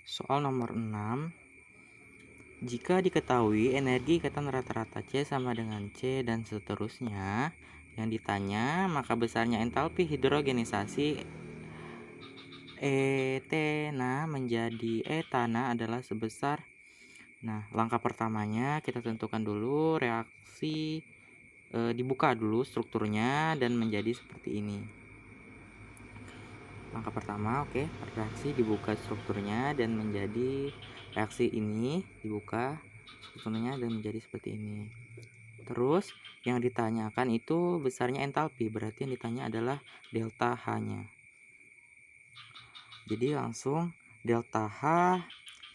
Soal nomor 6. Jika diketahui energi ikatan rata-rata C sama dengan C dan seterusnya, yang ditanya maka besarnya entalpi hidrogenisasi etena menjadi etana adalah sebesar. Nah, langkah pertamanya kita tentukan dulu reaksi, dibuka dulu strukturnya dan menjadi seperti ini. Langkah pertama, oke, reaksi dibuka strukturnya dan menjadi reaksi ini, dibuka strukturnya dan menjadi seperti ini. Terus yang ditanyakan itu besarnya entalpi, berarti yang ditanya adalah delta H-nya. Jadi langsung delta H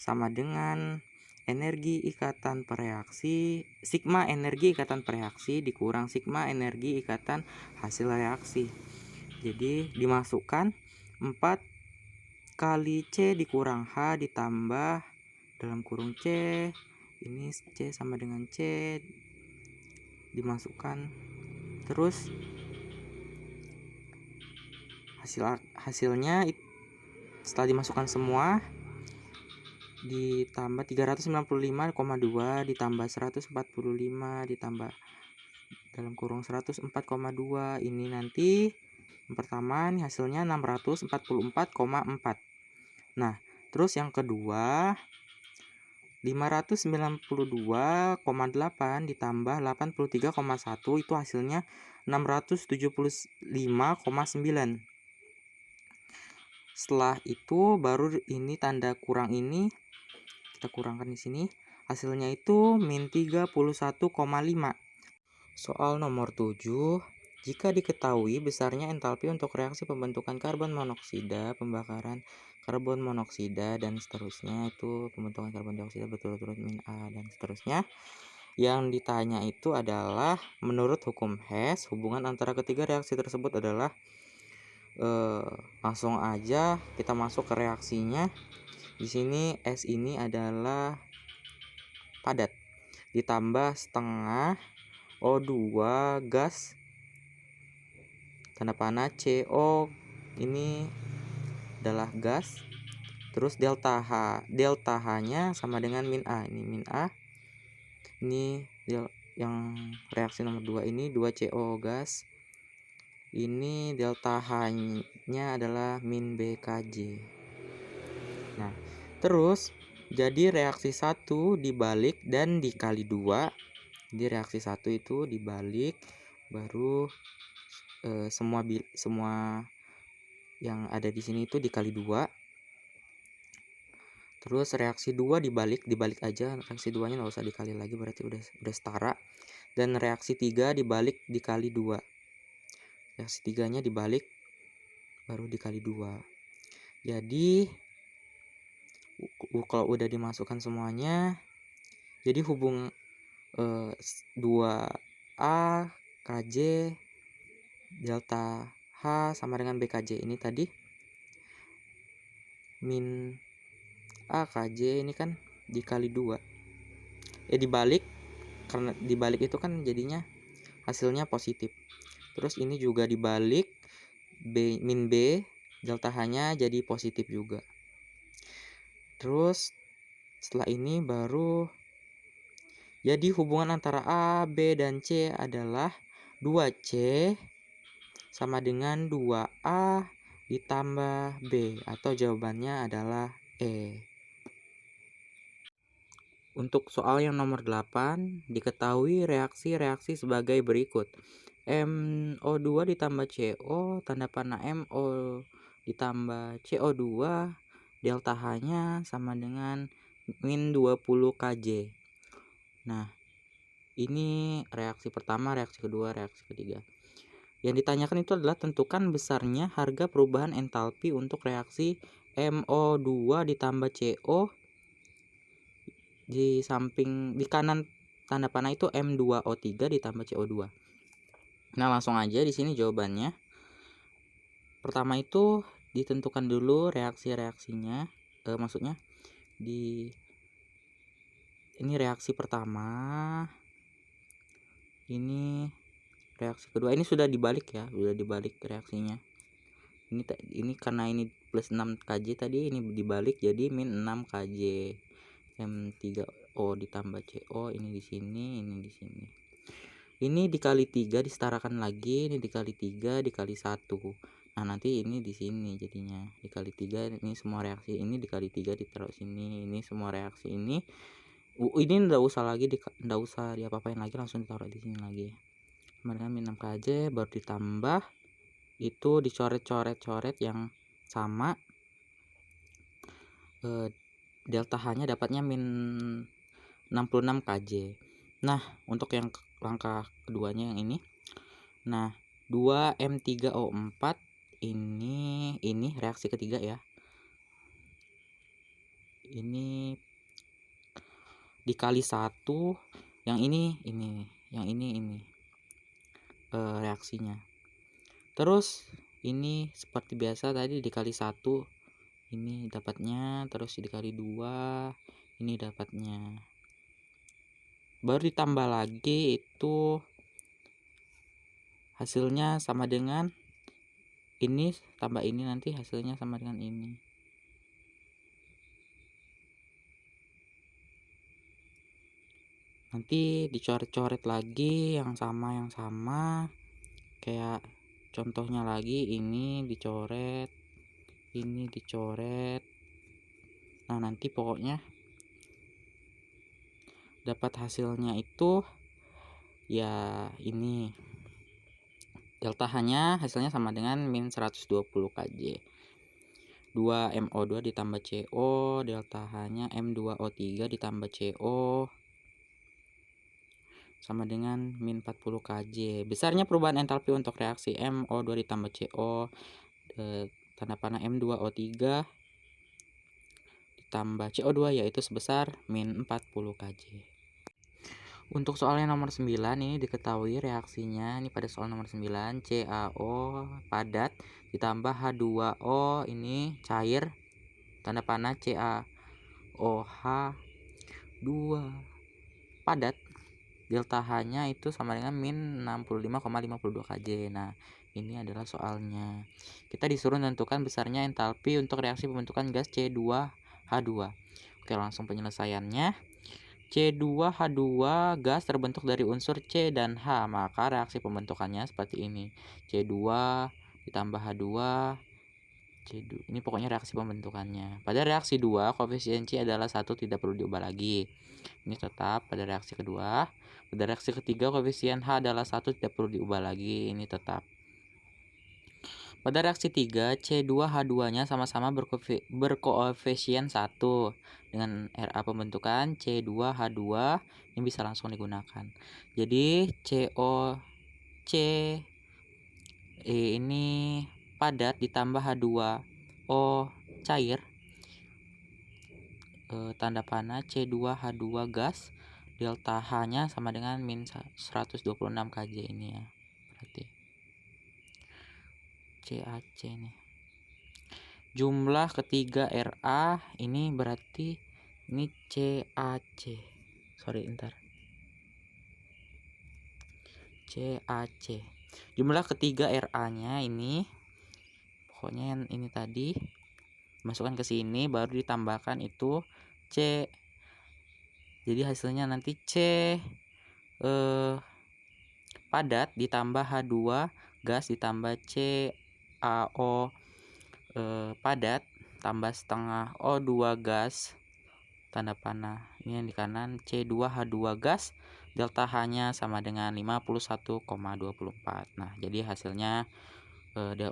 sama dengan energi ikatan per reaksi, sigma energi ikatan per reaksi dikurang sigma energi ikatan hasil reaksi. Jadi dimasukkan 4 kali C dikurang H ditambah dalam kurung C, ini C sama dengan C, dimasukkan. Terus hasilnya setelah dimasukkan semua ditambah 395,2 ditambah 145 ditambah dalam kurung 104,2, ini nanti yang pertama nih hasilnya 644,4. Nah, terus yang kedua 592,8 ditambah 83,1 itu hasilnya 675,9. Setelah itu baru ini tanda kurang ini kita kurangkan di sini, hasilnya itu min 31,5. Soal nomor 7. Jika diketahui besarnya entalpi untuk reaksi pembentukan karbon monoksida, pembakaran karbon monoksida dan seterusnya, itu pembentukan karbon dioksida berturut-turut min A dan seterusnya. Yang ditanya itu adalah menurut hukum Hess, hubungan antara ketiga reaksi tersebut adalah langsung aja kita masuk ke reaksinya. Di sini S ini adalah padat ditambah setengah O2 gas tanda panah CO ini adalah gas. Terus delta H-nya sama dengan min A. Ini min A. Ini yang reaksi nomor 2 ini 2CO gas. Ini delta H-nya adalah min BKJ. Nah, terus jadi reaksi 1 dibalik dan dikali 2. Jadi reaksi 1 itu dibalik, baru semua yang ada di sini itu dikali 2. Terus reaksi 2 dibalik aja, reaksi 2-nya nggak usah dikali lagi, berarti udah setara. Dan reaksi 3 dibalik dikali 2. Reaksi 3-nya dibalik baru dikali 2. Jadi kalau udah dimasukkan semuanya, jadi hubung 2A KJ delta H sama dengan BKJ ini tadi min A KJ ini kan dikali 2. Dibalik, karena dibalik itu kan jadinya hasilnya positif. Terus ini juga dibalik min B delta H-nya jadi positif juga. Terus setelah ini baru jadi hubungan antara A, B, dan C adalah 2C sama dengan 2A ditambah B, atau jawabannya adalah E. Untuk soal yang nomor 8, diketahui reaksi-reaksi sebagai berikut. MO2 ditambah CO, tanda panah MO ditambah CO2, delta H-nya sama dengan min 20 KJ. Nah, ini reaksi pertama, reaksi kedua, reaksi ketiga. Yang ditanyakan itu adalah tentukan besarnya harga perubahan entalpi untuk reaksi MO2 ditambah CO. Di samping di kanan tanda panah itu M2O3 ditambah CO2. Nah, langsung aja di sini jawabannya. Pertama itu ditentukan dulu reaksi-reaksinya, maksudnya ini reaksi pertama, ini reaksi kedua, ini sudah dibalik ya, sudah dibalik reaksinya. Ini karena ini plus 6 Kj tadi, ini dibalik jadi min 6 Kj. M3O ditambah CO, ini di sini, ini di sini. Ini dikali 3 disetarakan lagi, ini dikali 3 dikali 1. Nah, nanti ini di sini jadinya dikali 3, ini semua reaksi ini dikali 3 ditaruh sini, ini semua reaksi ini. Ini enggak usah diapa-apain lagi, langsung ditaruh di sini lagi. Kemudian min 6 Kj baru ditambah itu dicoret-coret yang sama. Delta H-nya dapatnya min 66 Kj. Nah, untuk yang langkah keduanya yang ini. Nah, 2M3O4 ini reaksi ketiga ya. Ini dikali 1, yang ini reaksinya. Terus ini seperti biasa tadi dikali 1, ini dapatnya, terus dikali 2, ini dapatnya. Baru ditambah lagi itu hasilnya sama dengan ini tambah ini, nanti hasilnya sama dengan ini. Nanti dicoret-coret lagi yang sama kayak contohnya lagi, ini dicoret, ini dicoret. Nah, nanti pokoknya dapat hasilnya itu ya ini. Delta H-nya hasilnya sama dengan min 120 Kj. 2MO2 ditambah CO, delta H-nya M2O3 ditambah CO sama dengan min 40 Kj. Besarnya perubahan entalpi untuk reaksi MO2 ditambah CO, tanda panah M2O3 ditambah CO2 yaitu sebesar min 40 Kj. Untuk soalnya nomor 9 ini diketahui reaksinya, ini pada soal nomor 9, CaO padat ditambah H2O ini cair, tanda panah CaOH2 padat, delta H-nya itu sama dengan min 65,52 Kj. Nah, ini adalah soalnya. Kita disuruh menentukan besarnya entalpi untuk reaksi pembentukan gas C2H2. Oke, langsung penyelesaiannya. C2H2 gas terbentuk dari unsur C dan H, maka reaksi pembentukannya seperti ini. C2 ditambah H2, C2. Ini pokoknya reaksi pembentukannya. Pada reaksi 2, koefisien C adalah 1, tidak perlu diubah lagi. Ini tetap pada reaksi kedua. Pada reaksi ketiga, koefisien H adalah 1, tidak perlu diubah lagi. Ini tetap. Pada reaksi 3, C2H2-nya sama-sama berkoefisien 1. Dengan RA pembentukan C2H2, ini bisa langsung digunakan. Jadi COC ini padat ditambah H2O cair, tanda panah C2H2 gas, delta H-nya sama dengan min 126 Kj ini ya. Berarti CaC nih. Jumlah ketiga Ra ini berarti ini CaC. Sorry, ntar. CaC. Jumlah ketiga Ra-nya ini pokoknya yang ini tadi masukkan ke sini, baru ditambahkan itu C. Jadi hasilnya nanti C padat ditambah H2 gas ditambah CaO padat tambah setengah O2 gas, tanda panah ini yang di kanan, C2H2 gas, delta H-nya sama dengan 51,24. Nah, jadi hasilnya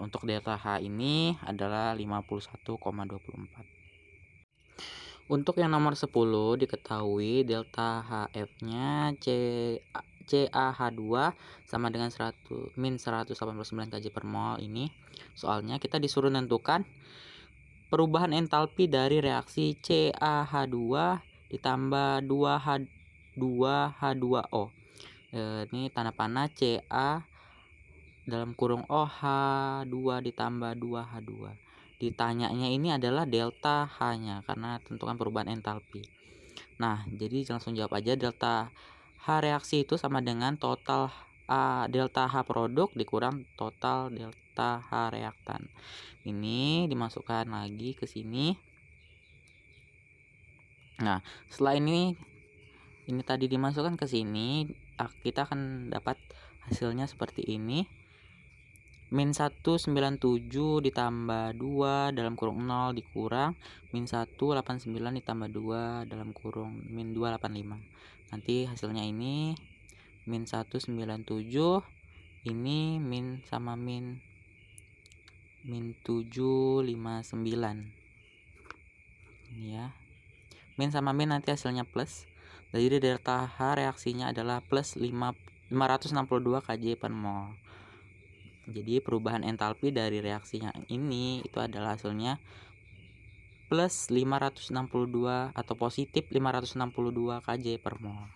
untuk delta H ini adalah 51,24. Untuk yang nomor 10 diketahui delta HF-nya CaH2 sama dengan min 189 Kj per mol ini. Soalnya kita disuruh menentukan perubahan entalpi dari reaksi CaH2 ditambah 2H2O. Ini tanda panah Ca dalam kurung OH2 ditambah 2H2. Ditanyanya ini adalah delta H-nya karena tentukan perubahan entalpi. Nah, jadi langsung jawab aja, delta H reaksi itu sama dengan total delta H produk dikurang total delta H reaktan. Ini dimasukkan lagi ke sini. Nah, setelah ini tadi dimasukkan ke sini, kita akan dapat hasilnya seperti ini. Min 197 ditambah 2 dalam kurung 0 dikurang min 189 ditambah 2 dalam kurung min 285. Nanti hasilnya ini min 197, ini min sama min 759. Ini ya. Min sama min nanti hasilnya plus. Jadi delta H reaksinya adalah plus 562 kJ per mol. Jadi perubahan entalpi dari reaksinya ini itu adalah hasilnya plus 562 atau positif 562 kJ per mol.